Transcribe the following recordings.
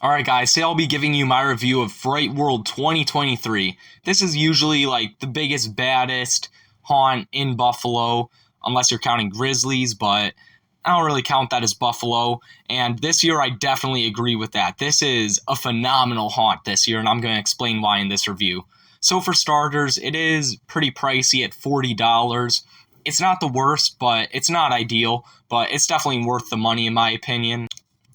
Alright guys, today I'll be giving you my review of Fright World 2023. This is usually like the biggest, baddest haunt in Buffalo, unless you're counting Grizzlies, but I don't really count that as Buffalo. And this year I definitely agree with that. This is a phenomenal haunt this year, and I'm going to explain why in this review. So for starters, it is pretty pricey at $40. It's not the worst, but it's not ideal, but it's definitely worth the money in my opinion,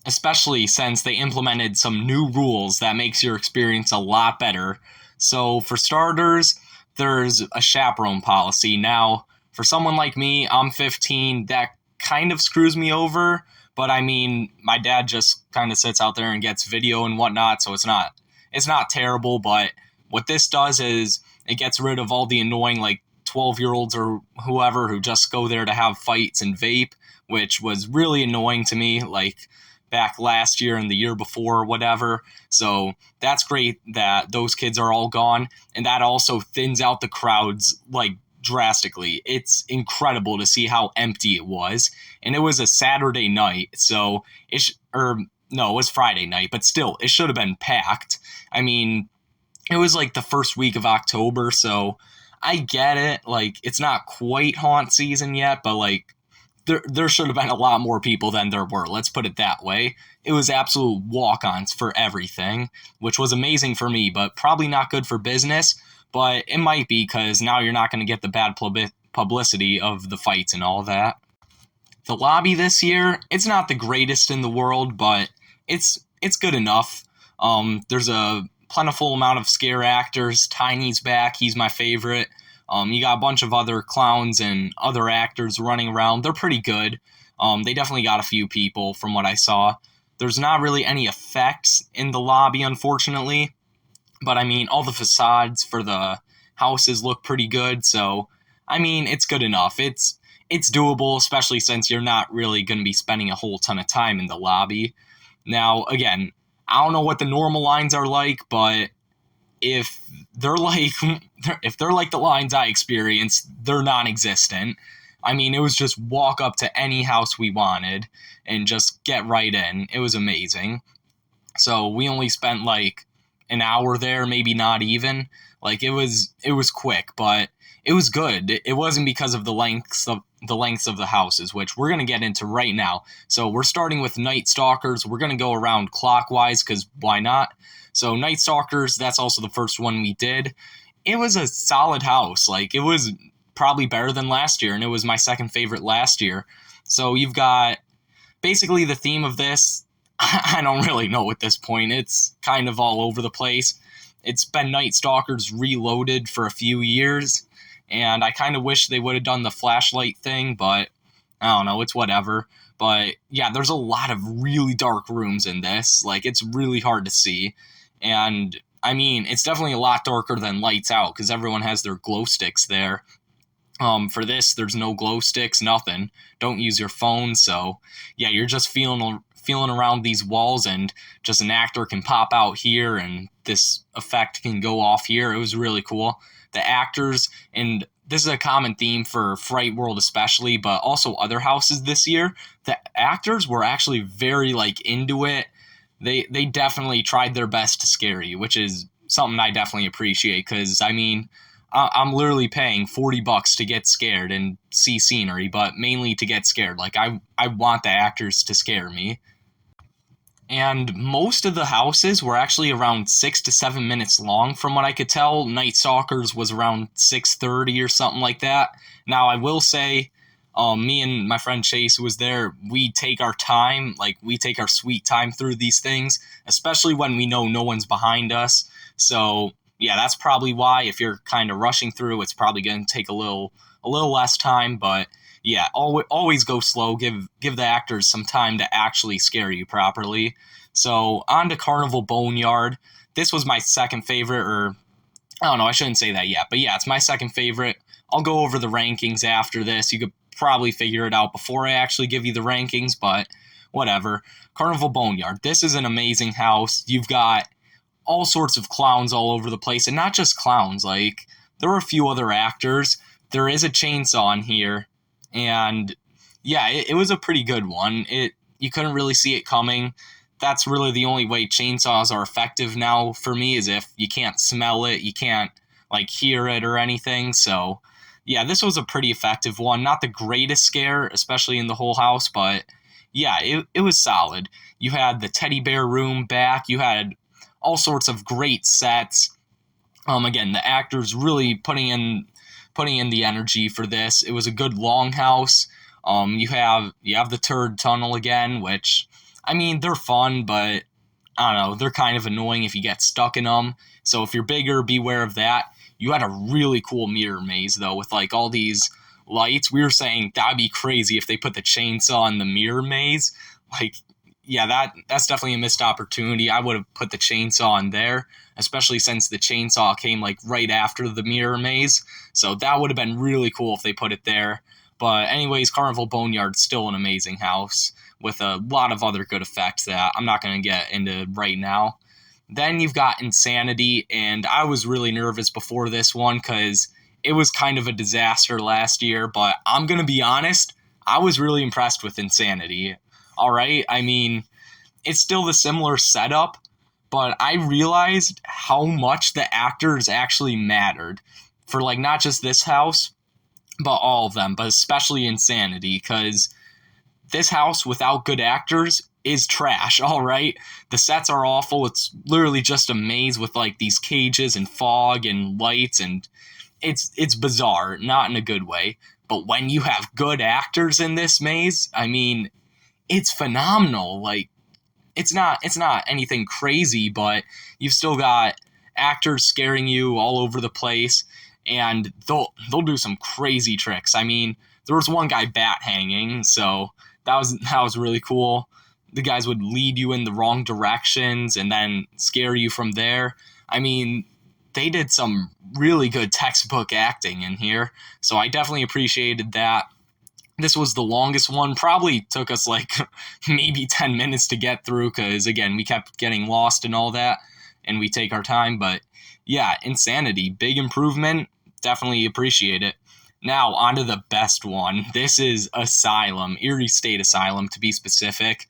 especially since they implemented some new rules that makes your experience a lot better. So for starters, there's a chaperone policy. Now, for someone like me, I'm 15, that kind of screws me over, but I mean, my dad just kind of sits out there and gets video and whatnot, so it's not terrible, but what this does is it gets rid of all the annoying like 12-year-olds or whoever who just go there to have fights and vape, which was really annoying to me. Like back last year and the year before or whatever. So that's great that those kids are all gone. And that also thins out the crowds like drastically. It's incredible to see how empty it was. And it was a Saturday night. So no, it was Friday night, but still, it should have been packed. I mean, it was like the first week of October. So I get it. Like, it's not quite haunt season yet, but like, there should have been a lot more people than there were. Let's put it that way. It was absolute walk-ons for everything, which was amazing for me, but probably not good for business. But it might be because now you're not going to get the bad publicity of the fights and all that. The lobby this year, it's not the greatest in the world, but it's good enough. There's a plentiful amount of scare actors. Tiny's back. He's my favorite. You got a bunch of other clowns and other actors running around. They're pretty good. They definitely got a few people from what I saw. There's not really any effects in the lobby, unfortunately. But I mean, all the facades for the houses look pretty good. So, I mean, it's good enough. It's doable, especially since you're not really going to be spending a whole ton of time in the lobby. Now, again, I don't know what the normal lines are like, but if they're like if they're like the lines I experienced, they're non-existent. I mean, it was just walk up to any house we wanted and just get right in. It was amazing. So we only spent like an hour there, maybe not even. Like it was quick, but it was good. It wasn't because of the lengths of the houses, which we're gonna get into right now. So we're starting with Nightstalkers. We're gonna go around clockwise because why not? So Nightstalkers, that's also the first one we did. It was a solid house. Like it was probably better than last year, and it was my second favorite last year. So you've got basically the theme of this. I don't really know at this point. It's kind of all over the place. It's been Nightstalkers reloaded for a few years, and I kind of wish they would have done the flashlight thing, but I don't know, it's whatever. But yeah, there's a lot of really dark rooms in this. Like, it's really hard to see. And I mean, it's definitely a lot darker than Lights Out because everyone has their glow sticks there. For this, there's no glow sticks, nothing. Don't use your phone, so yeah, you're just feeling around these walls, and just an actor can pop out here, and this effect can go off here. It was really cool. The actors, and this is a common theme for Fright World especially, but also other houses this year. The actors were actually very like into it. They definitely tried their best to scare you, which is something I definitely appreciate because I mean, I'm literally paying $40 to get scared and see scenery, but mainly to get scared. Like I want the actors to scare me. And most of the houses were actually around 6 to 7 minutes long, from what I could tell. Night Stalkers was around 6:30 or something like that. Now I will say, me and my friend Chase, who was there, we take our time, like we take our sweet time through these things, especially when we know no one's behind us. So yeah, that's probably why if you're kind of rushing through, it's probably going to take a little less time. But yeah, always go slow. Give the actors some time to actually scare you properly. So on to Carnival Boneyard. This was my second favorite, or I don't know, I shouldn't say that yet, but yeah, it's my second favorite. I'll go over the rankings after this. You could probably figure it out before I actually give you the rankings, but whatever. Carnival Boneyard. This is an amazing house. You've got all sorts of clowns all over the place, and not just clowns. Like, there were a few other actors. There is a chainsaw in here, and yeah, it was a pretty good one. You couldn't really see it coming. that's really the only way chainsaws are effective now for me, is if you can't smell it, you can't like hear it or anything. So yeah, this was a pretty effective one. Not the greatest scare, especially in the whole house, but yeah, it was solid. You had the teddy bear room back. You had all sorts of great sets. Again, the actors really putting in the energy for this. It was a good longhouse. You have the turd tunnel again, which I mean they're fun, but I don't know, they're kind of annoying if you get stuck in them. So if you're bigger, beware of that. You had a really cool mirror maze though, with like all these lights. We were saying that'd be crazy if they put the chainsaw in the mirror maze. Like, yeah, that's definitely a missed opportunity. I would have put the chainsaw in there, especially since the chainsaw came like right after the mirror maze. So that would have been really cool if they put it there. But anyways, Carnival Boneyard's still an amazing house with a lot of other good effects that I'm not going to get into right now. Then you've got Insanity, and I was really nervous before this one because it was kind of a disaster last year, but I'm going to be honest, I was really impressed with Insanity. All right, I mean, it's still the similar setup, but I realized how much the actors actually mattered for like not just this house, but all of them, but especially Insanity, because this house without good actors is trash, all right? The sets are awful. It's literally just a maze with like these cages and fog and lights, and it's bizarre, not in a good way. But when you have good actors in this maze, I mean, it's phenomenal. Like it's not anything crazy, but you've still got actors scaring you all over the place, and they'll do some crazy tricks. I mean, there was one guy bat hanging, so that was really cool. The guys would lead you in the wrong directions and then scare you from there. I mean, they did some really good textbook acting in here, so I definitely appreciated that. This was the longest one. Probably took us like maybe 10 minutes to get through because, again, we kept getting lost and all that, and we take our time. But yeah, Insanity, big improvement. Definitely appreciate it. Now, on to the best one. This is Asylum, Eerie State Asylum to be specific.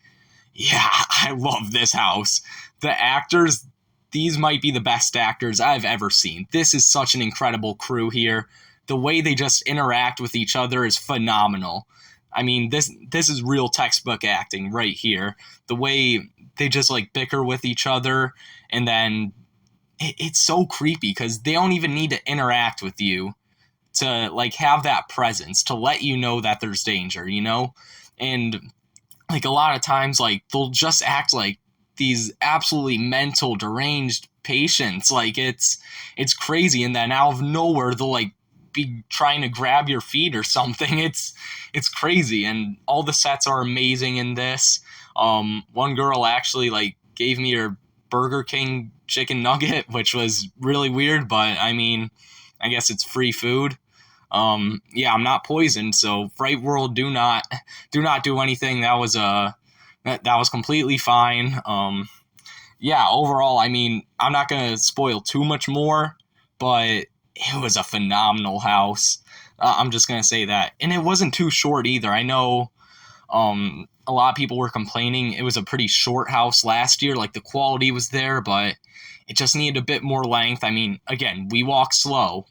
Yeah, I love this house. The actors, these might be the best actors I've ever seen. This is such an incredible crew here. The way they just interact with each other is phenomenal. I mean, this is real textbook acting right here. The way they just like bicker with each other, and then it's so creepy because they don't even need to interact with you to like have that presence to let you know that there's danger, you know? And like a lot of times like they'll just act like these absolutely mental deranged patients. Like it's crazy, and then out of nowhere they'll like be trying to grab your feet or something. It's crazy, and all the sets are amazing in this. One girl actually like gave me her Burger King chicken nugget, which was really weird, but I mean, I guess it's free food. Yeah, I'm not poisoned, so Fright World, do not do anything. That was completely fine. Yeah, overall, I mean, I'm not gonna spoil too much more, but it was a phenomenal house. I'm just gonna say that, and it wasn't too short either. I know, a lot of people were complaining it was a pretty short house last year. Like the quality was there, but it just needed a bit more length. I mean, again, we walk slow,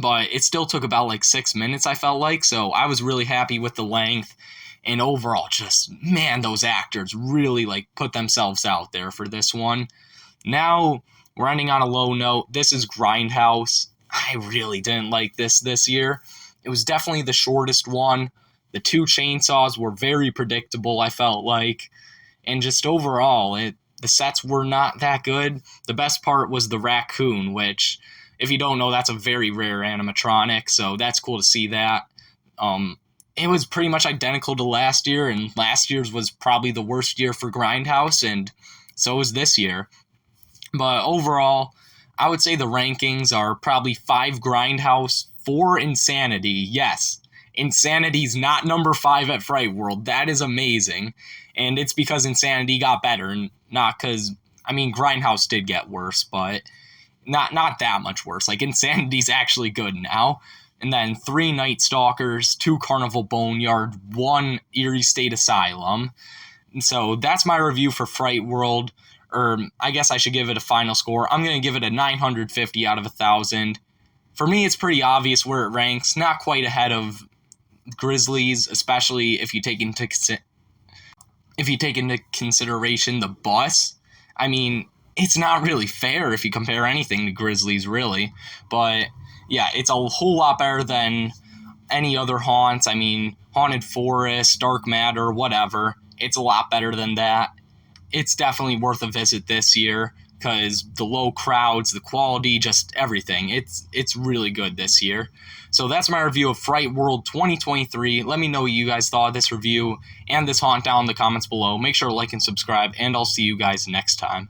but it still took about like 6 minutes, I felt like. So I was really happy with the length. And overall, just, man, those actors really like put themselves out there for this one. Now we're ending on a low note. This is Grindhouse. I really didn't like this year. It was definitely the shortest one. The two chainsaws were very predictable, I felt like. And just overall, the sets were not that good. The best part was the raccoon, which, if you don't know, that's a very rare animatronic, so that's cool to see that. It was pretty much identical to last year, and last year's was probably the worst year for Grindhouse, and so was this year. But overall, I would say the rankings are probably 5 Grindhouse, 4 Insanity. Yes, Insanity's not number 5 at Fright World. That is amazing, and it's because Insanity got better, and not because, I mean, Grindhouse did get worse, but not that much worse. Like, Insanity's actually good now. And then 3 Nightstalkers, 2 Carnival Boneyard, 1 Eerie State Asylum. So that's my review for Fright World, or I guess I should give it a final score. I'm going to give it a 950 out of 1,000. For me, it's pretty obvious where it ranks. Not quite ahead of Grizzlies, especially if you take into consideration the bus. I mean, it's not really fair if you compare anything to Grizzlies, really. But yeah, it's a whole lot better than any other haunts. I mean, Haunted Forest, Dark Matter, whatever. It's a lot better than that. It's definitely worth a visit this year because the low crowds, the quality, just everything. It's really good this year. So that's my review of Fright World 2023. Let me know what you guys thought of this review and this haunt down in the comments below. Make sure to like and subscribe, and I'll see you guys next time.